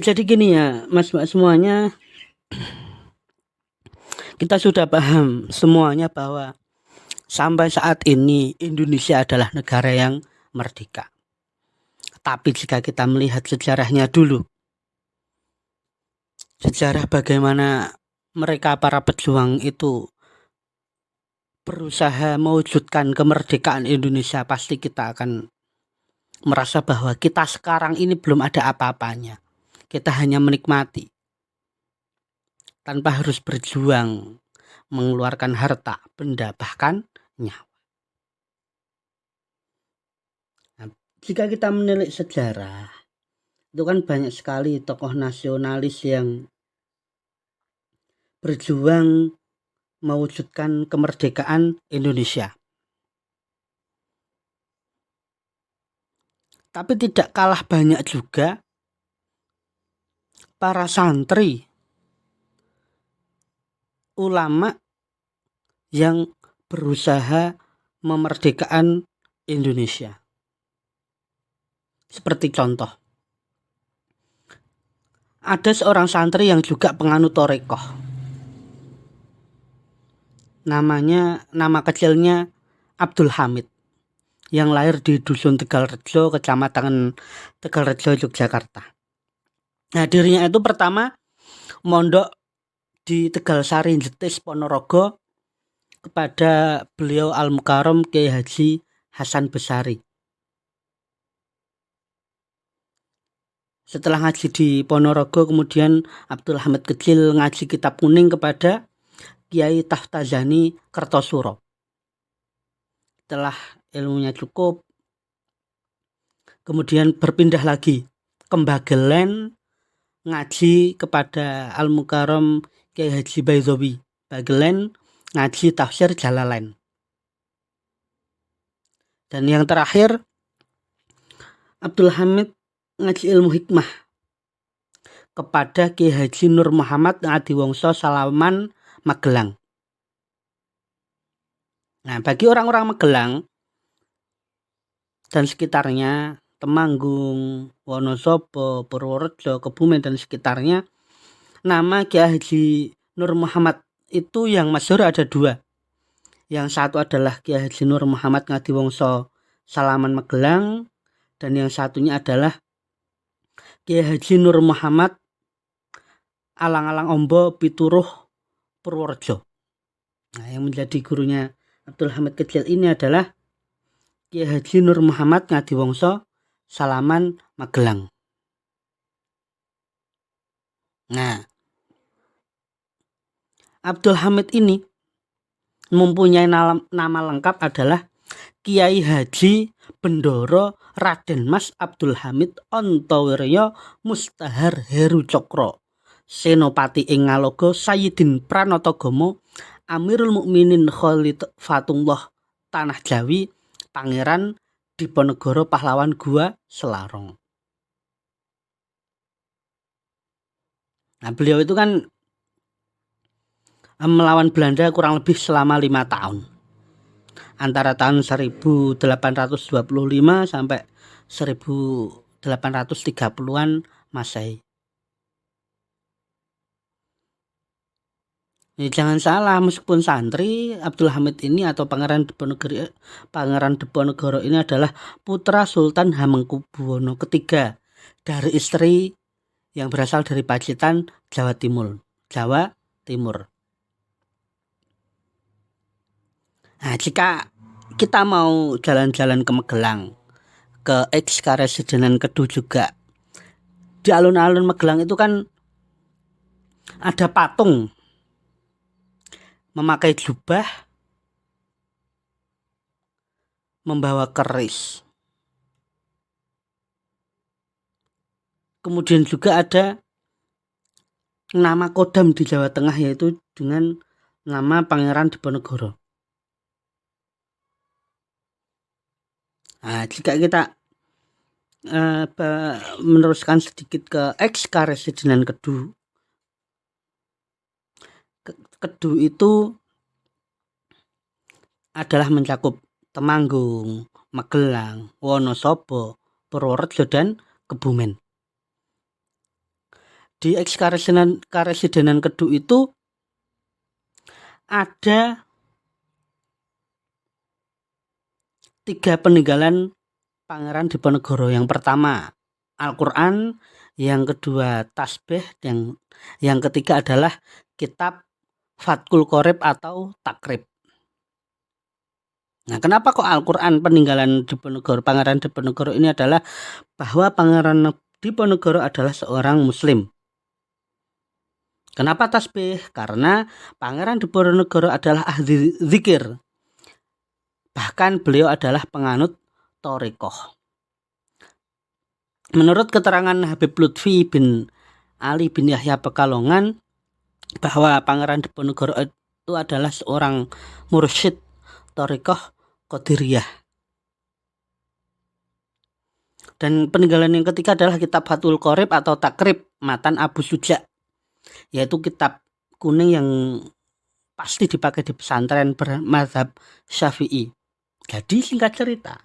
Jadi gini ya, Mas semuanya, kita sudah paham semuanya bahwa sampai saat ini Indonesia adalah negara yang merdeka. Tapi jika kita melihat sejarahnya dulu, sejarah bagaimana mereka para pejuang itu berusaha mewujudkan kemerdekaan Indonesia, pasti kita akan merasa bahwa kita sekarang ini belum ada apa-apanya. Kita hanya menikmati tanpa harus berjuang, mengeluarkan harta, benda, bahkan nyawa. Nah, jika kita menilik sejarah, itu kan banyak sekali tokoh nasionalis yang berjuang mewujudkan kemerdekaan Indonesia. Tapi tidak kalah banyak juga para santri, ulama yang berusaha memerdekakan Indonesia. Seperti contoh, ada seorang santri yang juga penganut Torekoh. Nama kecilnya Abdul Hamid, yang lahir di Dusun Tegalrejo, Kecamatan Tegalrejo, Yogyakarta. Nah, dirinya itu pertama mondok di Tegalsari, Jetis, Ponorogo kepada beliau Al-Mukarram Kiai Haji Hasan Besari. Setelah ngaji di Ponorogo, kemudian Abdul Hamid kecil ngaji kitab kuning kepada Kiai Taftazani Kertosuro. Setelah ilmunya cukup, kemudian berpindah lagi ke Bagelen, ngaji kepada Al-Mukarram Kiai Haji Baidowi. Bagelen ngaji tafsir Jalalain. Dan yang terakhir, Abdul Hamid ngaji ilmu hikmah kepada Kiai Haji Nur Muhammad Ngadiwongso Salaman, Magelang. Nah, bagi orang-orang Magelang dan sekitarnya, Temanggung, Wonosobo, Purworejo, Kebumen dan sekitarnya, nama Kiai Haji Nur Muhammad itu yang masyhur ada dua. Yang satu adalah Kiai Haji Nur Muhammad Ngadiwongso Salaman, Magelang, dan yang satunya adalah Kiai Haji Nur Muhammad Alang-alang Ombo Pituruh, Purworejo. Nah, yang menjadi gurunya Abdul Hamid kecil ini adalah Kiai Haji Nur Muhammad Ngadiwongso Salaman, Magelang. Nah, Abdul Hamid ini mempunyai nama lengkap adalah Kiai Haji Bendoro Raden Mas Abdul Hamid Ontowiryo Mustahar Heru Cokro Senopati ing Ngalogo Sayyidin Pranatagomo Amirul Mukminin Khalifatullah Tanah Jawi Pangeran Diponegoro Pahlawan Gua Selarong. Nah, beliau itu kan melawan Belanda kurang lebih selama 5 tahun. Antara tahun 1825 sampai 1830-an Masehi. Ya, jangan salah, meskipun santri, Abdul Hamid ini atau Pangeran Diponegoro ini adalah putra Sultan Hamengkubuwono III dari istri yang berasal dari Pacitan, Jawa Timur. Nah, jika kita mau jalan-jalan ke Magelang, ke Eks-Karesidenan Kedu juga, di alun-alun Magelang itu kan ada patung memakai jubah, membawa keris. Kemudian juga ada nama kodam di Jawa Tengah, yaitu dengan nama Pangeran Diponegoro. Nah, jika kita meneruskan sedikit ke Eks-Karesidenan Kedu, Kedu itu adalah mencakup Temanggung, Magelang, Wonosobo, Purworejo, dan Kebumen. di Karesidenan Kedung itu ada 3 peninggalan Pangeran Diponegoro. Yang pertama Al-Quran, yang kedua tasbih, yang ketiga adalah kitab Fathul Qorib atau Takrib. Nah, kenapa kok Al-Quran peninggalan Diponegoro, Pangeran Diponegoro ini adalah bahwa Pangeran Diponegoro adalah seorang Muslim. Kenapa tasbih? Karena Pangeran Diponegoro adalah ahli zikir. Bahkan beliau adalah penganut thariqah. Menurut keterangan Habib Lutfi bin Ali bin Yahya Pekalongan, bahwa Pangeran Diponegoro itu adalah seorang mursyid thariqah Qadiriyah. Dan peninggalan yang ketiga adalah kitab Fathul Qorib atau Takrib Matan Abu Suja, yaitu kitab kuning yang pasti dipakai di pesantren bermadzhab Syafi'i. Jadi singkat cerita,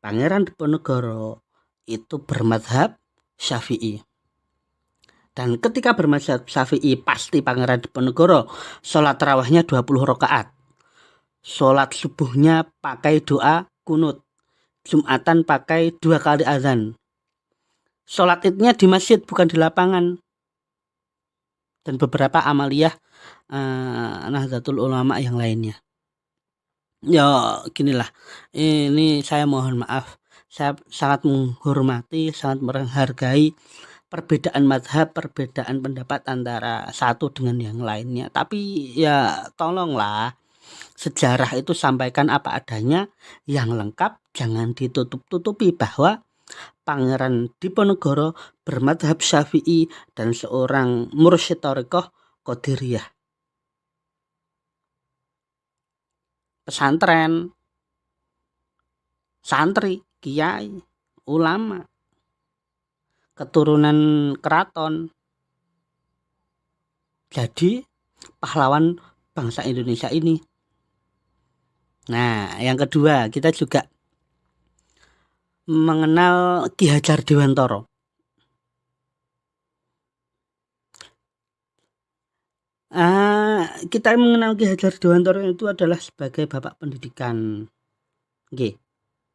Pangeran Diponegoro itu bermadzhab Syafi'i. Dan ketika bermadzhab Syafi'i, pasti Pangeran Diponegoro sholat tarawihnya 20 rakaat. Sholat subuhnya pakai doa kunut. Jumatan pakai 2 kali azan. Sholat idnya di masjid, bukan di lapangan. Dan beberapa amaliyah Nahdlatul Ulama yang lainnya. Ya ginilah, ini saya mohon maaf, saya sangat menghormati, sangat menghargai perbedaan mazhab, perbedaan pendapat antara satu dengan yang lainnya. Tapi ya tolonglah, sejarah itu sampaikan apa adanya, yang lengkap, jangan ditutup-tutupi bahwa Pangeran Diponegoro bermadzhab Syafi'i dan seorang mursyid thariqah Qadiriyah. Pesantren, santri, kiai, ulama, keturunan keraton, jadi pahlawan bangsa Indonesia ini. Nah, yang kedua, kita juga mengenal Ki Hajar Dewantara. Kita mengenal Ki Hajar Dewantara itu adalah sebagai bapak pendidikan. Oke.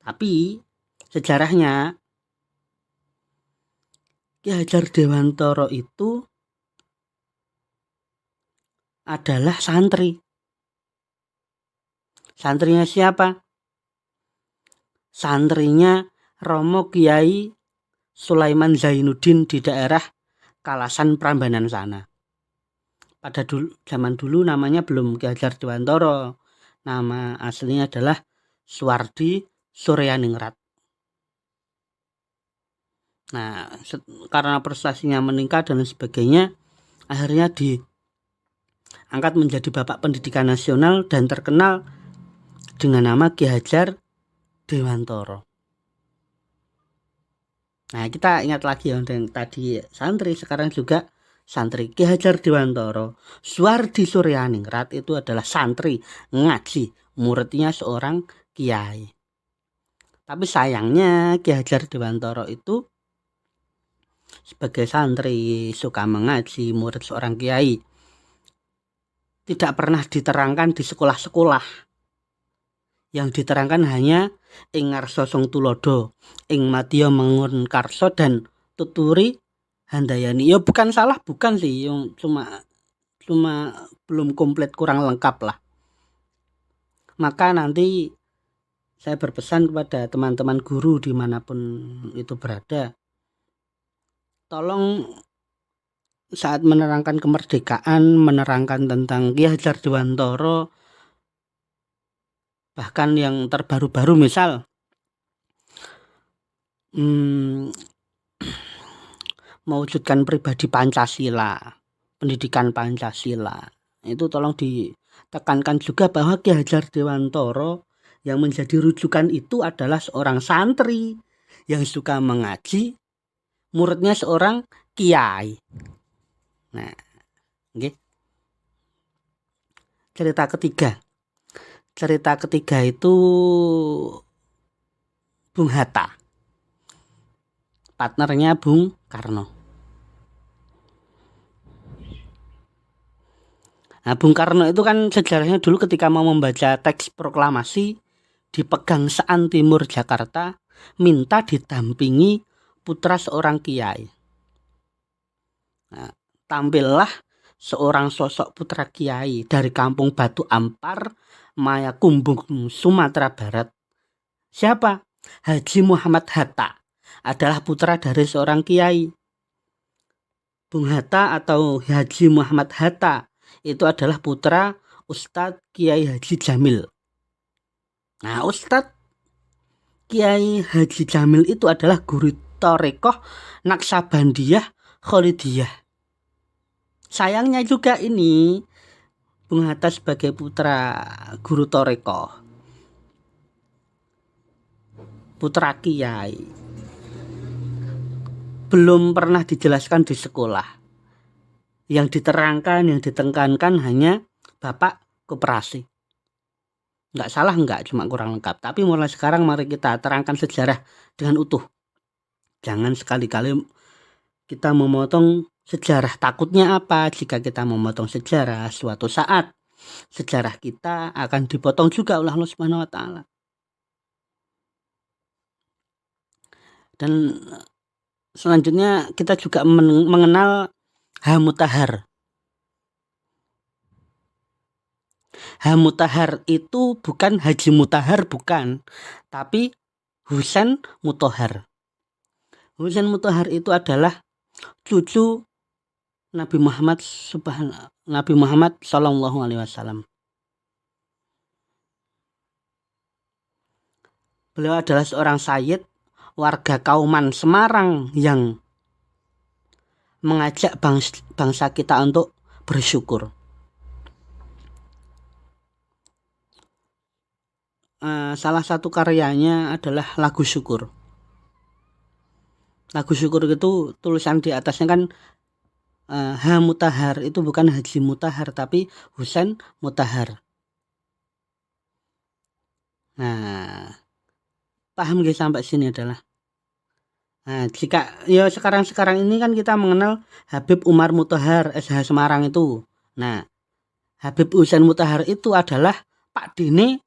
Tapi sejarahnya Ki Hajar Dewantara itu adalah santri. Santrinya siapa? Santrinya Romo Kiai Sulaiman Zainuddin di daerah Kalasan Prambanan sana. Pada zaman dulu namanya belum Ki Hajar Dewantara. Nama aslinya adalah Suwardi Suryaningrat. Nah, karena prestasinya meningkat dan sebagainya, akhirnya diangkat menjadi bapak pendidikan nasional dan terkenal dengan nama Ki Hajar Dewantara. Nah, kita ingat lagi yang tadi santri, sekarang juga santri. Ki Hajar Dewantara Suwardi Suryaningrat itu adalah santri ngaji, muridnya seorang kiai. Tapi sayangnya Ki Hajar Dewantara itu sebagai santri suka mengaji, murid seorang kiai, tidak pernah diterangkan di sekolah-sekolah. Yang diterangkan hanya ing ngarsa song tulodo, ing madya mengun karso, dan tuturi handayani. Ya bukan salah, bukan sih, yang cuma belum komplit, kurang lengkap lah. Maka nanti saya berpesan kepada teman-teman guru dimanapun itu berada, tolong saat menerangkan kemerdekaan, menerangkan tentang Ki Hajar Dewantara, bahkan yang terbaru-baru misal mewujudkan pribadi Pancasila, pendidikan Pancasila, itu tolong ditekankan juga bahwa Ki Hajar Dewantara yang menjadi rujukan itu adalah seorang santri yang suka mengaji, muridnya seorang kiai. Nah, okay. Cerita ketiga itu Bung Hatta, partnernya Bung Karno. Nah, Bung Karno itu kan sejarahnya dulu ketika mau membaca teks proklamasi di Pegangsaan Timur Jakarta, minta didampingi putra seorang kiai. Nah, tampillah seorang sosok putra kiai dari kampung Batu Ampar, Mayakumbung, Sumatera Barat. Siapa? Haji Muhammad Hatta adalah putra dari seorang kiai. Bung Hatta atau Haji Muhammad Hatta itu adalah putra Ustadz Kiai Haji Jamil. Nah, Ustadz Kiai Haji Jamil itu adalah guru Torekoh Naksabandiyah Kholidiyah. Sayangnya juga ini Bung Hatta sebagai putra guru Torekoh, putra Kiai, belum pernah dijelaskan di sekolah. Yang diterangkan, yang ditekankan hanya Bapak Koperasi. Nggak salah, nggak, cuma kurang lengkap. Tapi mulai sekarang mari kita terangkan sejarah dengan utuh. Jangan sekali-kali kita memotong sejarah. Takutnya apa? Jika kita memotong sejarah, suatu saat sejarah kita akan dipotong juga oleh Allah Subhanahu wa Ta'ala. Dan selanjutnya kita juga mengenal Hamutahar. Hamutahar itu bukan Haji Mutahar, bukan, tapi Husain Mutahar. Husain Mutahar itu adalah cucu Nabi Muhammad Sallallahu Alaihi Wasallam. Beliau adalah seorang sayyid warga Kauman Semarang yang mengajak bangsa kita untuk bersyukur. Salah satu karyanya adalah lagu syukur. Lagu syukur itu tulisan di atasnya kan Hamutahar, itu bukan Haji Mutahar tapi Husain Mutahar. Nah, paham gak sampai sini adalah. Nah, jika ya sekarang ini kan kita mengenal Habib Umar Mutahar SH Semarang itu. Nah, Habib Husain Mutahar itu adalah Pak D-nya,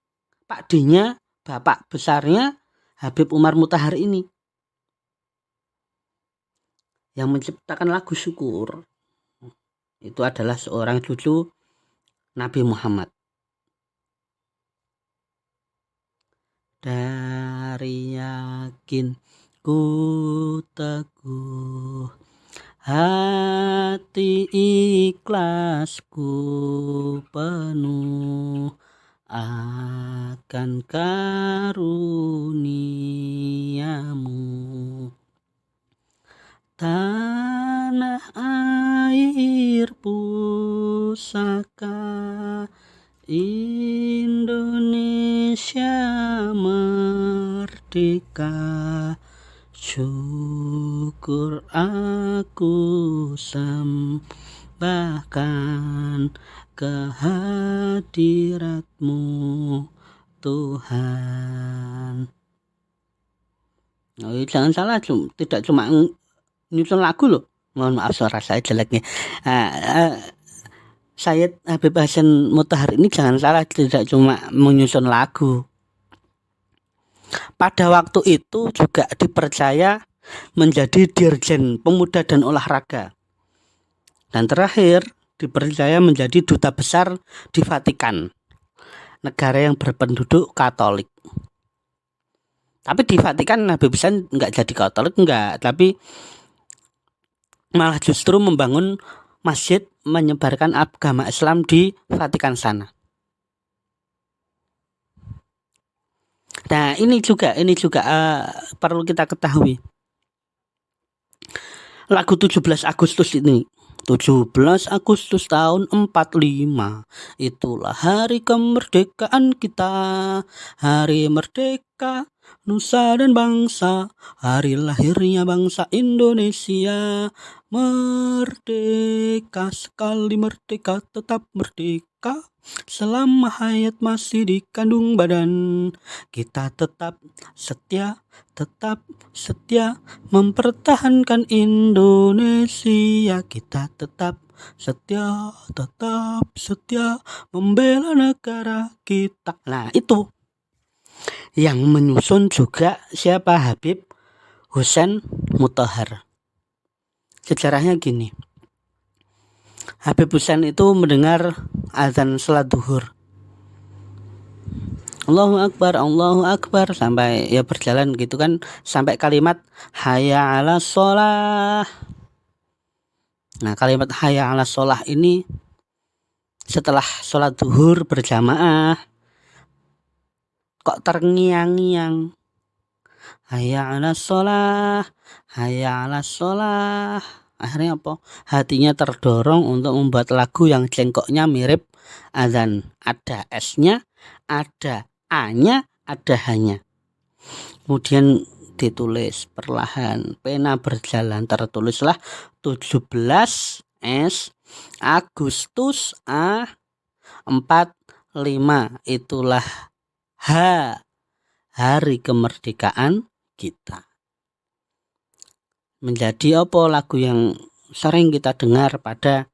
bapak besarnya Habib Umar Mutahar ini, yang menciptakan lagu syukur. Itu adalah seorang cucu Nabi Muhammad. Dari yakin ku teguh, hati ikhlasku penuh akan karuniamu. Tanah air pusaka Indonesia merdeka, syukur aku sembahkan kehadiratmu Tuhan. Oh, jangan salah, tidak cuma nyusun lagu loh. Mohon maaf suara saya jeleknya. Sayyid Habib Husain Mutahar ini jangan salah, tidak cuma menyusun lagu. Pada waktu itu juga dipercaya menjadi Dirjen Pemuda dan Olahraga. Dan terakhir dipercaya menjadi duta besar di Vatikan, negara yang berpenduduk Katolik. Tapi di Vatikan Habib Husain nggak jadi Katolik, nggak, tapi malah justru membangun masjid, menyebarkan agama Islam di Vatikan sana. Nah, ini juga perlu kita ketahui. Lagu 17 Agustus ini, 17 Agustus tahun 45, itulah hari kemerdekaan kita, hari merdeka nusa dan bangsa, hari lahirnya bangsa Indonesia. Merdeka sekali merdeka, tetap merdeka selama hayat masih di kandung badan. Kita tetap setia mempertahankan Indonesia. Kita tetap tetap setia membela negara kita. Nah, itu yang menyusun juga siapa? Habib Hussein Mutahar. Sejarahnya gini, Habib Hussein itu mendengar azan salat duhur, Allahu Akbar sampai ya berjalan gitu kan, sampai kalimat hayya 'alas shalah. Nah, kalimat hayya 'alas shalah ini setelah sholat duhur berjamaah kok terngiang-ngiang, hayya 'alas shalah, hayya 'alas shalah. Akhirnya apa? Hatinya terdorong untuk membuat lagu yang cengkoknya mirip azan. Ada S-nya, ada A-nya, ada H-nya. Kemudian ditulis perlahan, pena berjalan, tertulislah 17 S Agustus A 45. Itulah H, hari kemerdekaan kita. Menjadi apa lagu yang sering kita dengar pada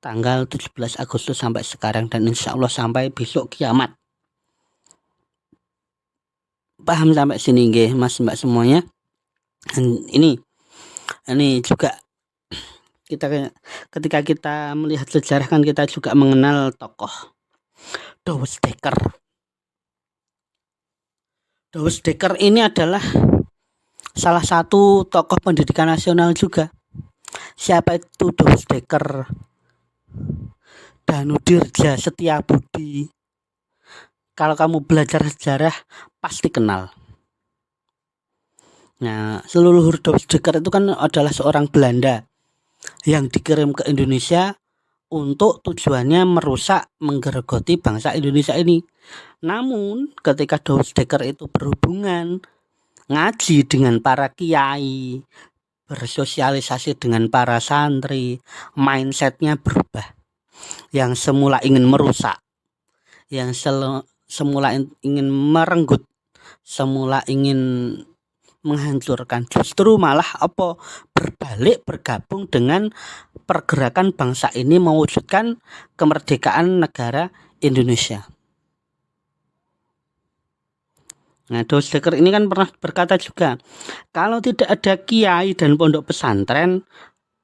tanggal 17 Agustus sampai sekarang, dan insya Allah sampai besok kiamat. Paham sampai sini nggih Mas Mbak semuanya? Ini juga ketika kita melihat sejarah kan kita juga mengenal tokoh Douwe Dekker. Douwe Dekker ini adalah salah satu tokoh pendidikan nasional juga. Siapa itu Douwe Dekker? Danudirja Setiabudi. Kalau kamu belajar sejarah pasti kenal. Nah, leluhur Douwe Dekker itu kan adalah seorang Belanda yang dikirim ke Indonesia untuk tujuannya merusak, menggerogoti bangsa Indonesia ini. Namun ketika Douwe Dekker itu berhubungan, ngaji dengan para kiai, bersosialisasi dengan para santri, mindsetnya berubah. Yang semula ingin merusak, yang semula ingin merenggut, semula ingin menghancurkan, justru malah berbalik bergabung dengan pergerakan bangsa ini mewujudkan kemerdekaan negara Indonesia. Nah, Douwe Dekker ini kan pernah berkata juga, kalau tidak ada kiai dan pondok pesantren,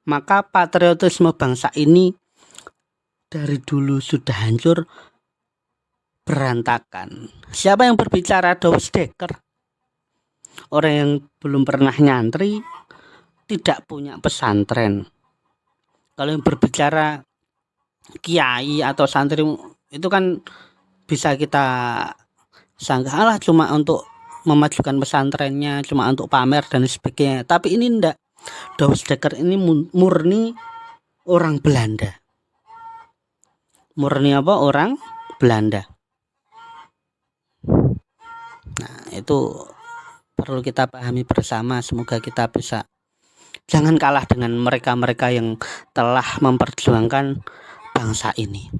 maka patriotisme bangsa ini dari dulu sudah hancur berantakan. Siapa yang berbicara? Douwe Dekker. Orang yang belum pernah nyantri, tidak punya pesantren. Kalau yang berbicara kiai atau santri itu kan bisa kita sangka cuma untuk memajukan pesantrennya, cuma untuk pamer dan sebagainya. Tapi ini enggak. Douwe Dekker ini murni orang Belanda. Murni orang Belanda. Nah, itu perlu kita pahami bersama. Semoga kita bisa jangan kalah dengan mereka-mereka yang telah memperjuangkan bangsa ini.